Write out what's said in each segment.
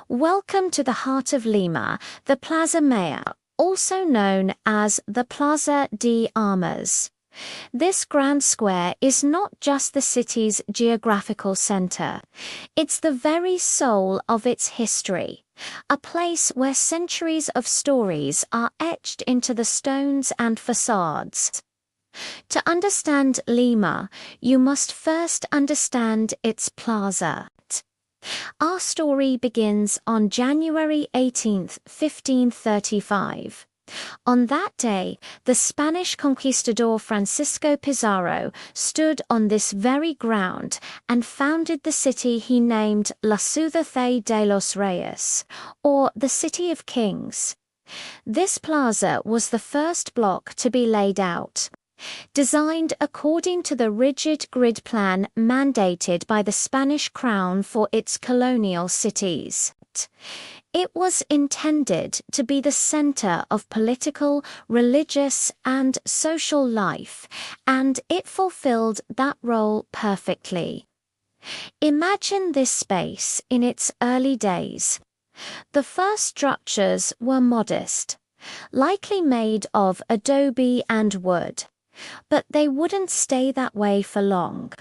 Welcome to the heart of Lima, the Plaza Mayor, also known as the Plaza de Armas. This grand square is not just the city's geographical center, it's the very soul of its history, a place where centuries of stories are etched into the stones and facades. To understand Lima, you must first understand its plaza. Our story begins on January 18, 1535. On that day, the Spanish conquistador Francisco Pizarro stood on this very ground and founded the city he named La Ciudad de los Reyes, or the City of Kings. This plaza was the first block to be laid out. Designed according to the rigid grid plan mandated by the Spanish crown for its colonial cities. It was intended to be the center of political, religious, and social life, and it fulfilled that role perfectly. Imagine this space in its early days. The first structures were modest, likely made of adobe and wood. But they wouldn't stay that way for long.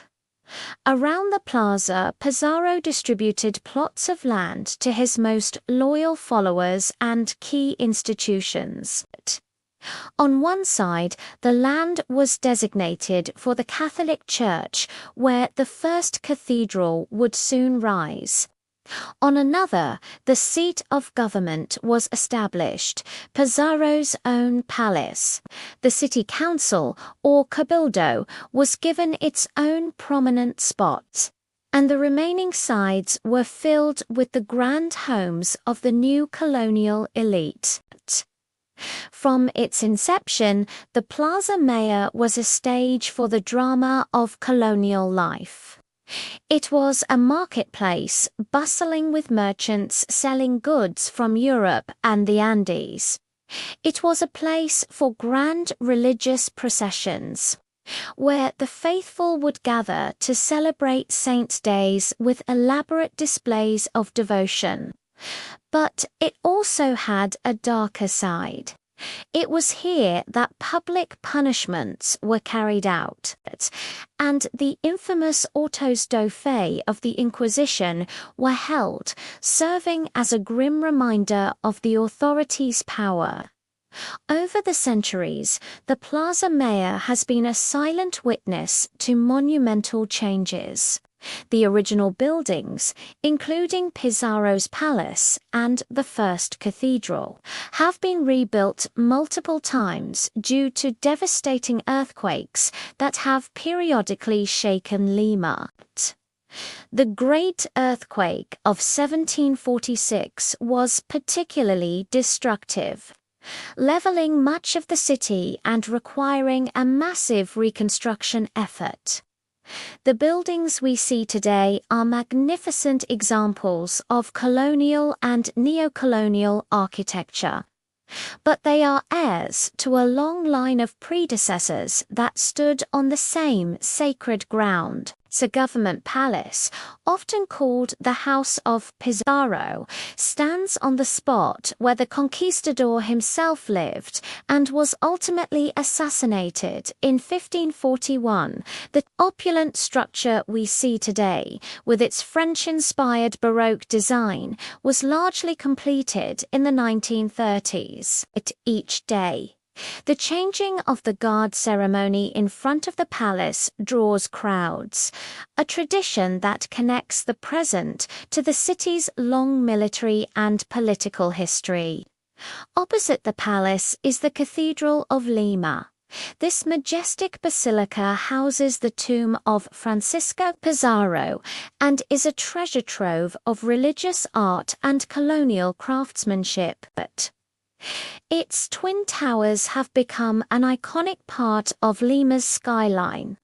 Around the plaza, Pizarro distributed plots of land to his most loyal followers and key institutions. On one side, the land was designated for the Catholic Church, where the first cathedral would soon rise. On another, the seat of government was established, Pizarro's own palace. The city council, or cabildo, was given its own prominent spot, and the remaining sides were filled with the grand homes of the new colonial elite. From its inception, the Plaza Mayor was a stage for the drama of colonial life. It was a marketplace bustling with merchants selling goods from Europe and the Andes. It was a place for grand religious processions, where the faithful would gather to celebrate saints' days with elaborate displays of devotion. But it also had a darker side. It was here that public punishments were carried out, and the infamous autos da fe of the Inquisition were held, serving as a grim reminder of the authorities' power. Over the centuries, the Plaza Mayor has been a silent witness to monumental changes. The original buildings, including Pizarro's palace and the first cathedral, have been rebuilt multiple times due to devastating earthquakes that have periodically shaken Lima. The Great Earthquake of 1746 was particularly destructive, leveling much of the city and requiring a massive reconstruction effort. The buildings we see today are magnificent examples of colonial and neo-colonial architecture, but they are heirs to a long line of predecessors that stood on the same sacred ground. The government palace, often called the House of Pizarro, stands on the spot where the conquistador himself lived and was ultimately assassinated in 1541. The opulent structure we see today, with its French-inspired Baroque design, was largely completed in the 1930s. Each day, the changing of the guard ceremony in front of the palace draws crowds, a tradition that connects the present to the city's long military and political history. Opposite the palace is the Cathedral of Lima. This majestic basilica houses the tomb of Francisco Pizarro and is a treasure trove of religious art and colonial craftsmanship. Its twin towers have become an iconic part of Lima's skyline.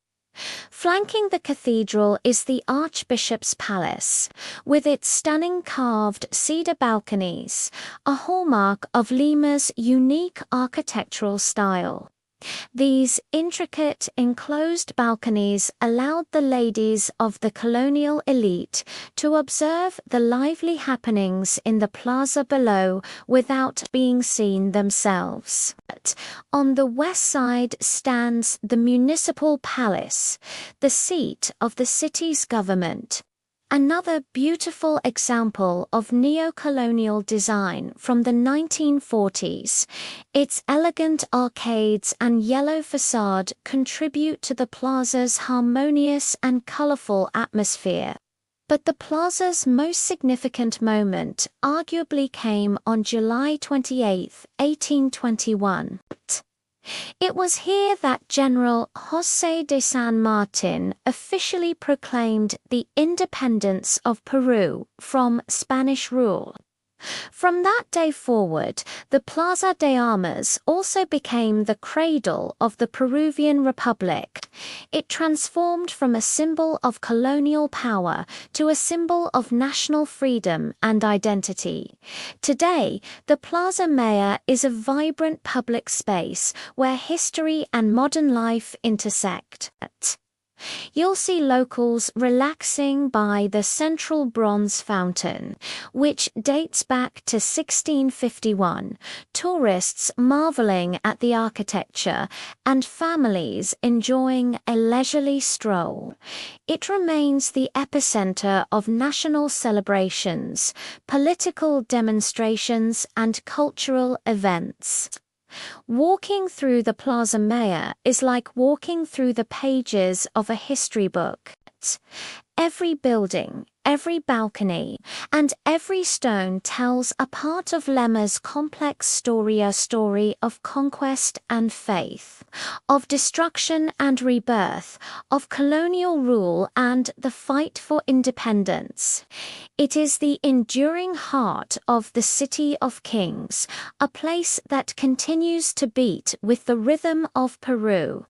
Flanking the cathedral is the Archbishop's Palace, with its stunning carved cedar balconies, a hallmark of Lima's unique architectural style. These intricate enclosed balconies allowed the ladies of the colonial elite to observe the lively happenings in the plaza below without being seen themselves. On the west side stands the Municipal Palace, the seat of the city's government. Another beautiful example of neo-colonial design from the 1940s, its elegant arcades and yellow facade contribute to the plaza's harmonious and colorful atmosphere. But the plaza's most significant moment arguably came on July 28, 1821. It was here that General José de San Martin officially proclaimed the independence of Peru from Spanish rule. From that day forward, the Plaza de Armas also became the cradle of the Peruvian Republic. It transformed from a symbol of colonial power to a symbol of national freedom and identity. Today, the Plaza Mayor is a vibrant public space where history and modern life intersect. You'll see locals relaxing by the central bronze fountain, which dates back to 1651, tourists marveling at the architecture, and families enjoying a leisurely stroll. It remains the epicenter of national celebrations, political demonstrations, and cultural events. Walking through the Plaza Mayor is like walking through the pages of a history book. Every building, every balcony, and every stone tells a part of Lima's complex story, a story of conquest and faith, of destruction and rebirth, of colonial rule and the fight for independence. It is the enduring heart of the City of Kings, a place that continues to beat with the rhythm of Peru.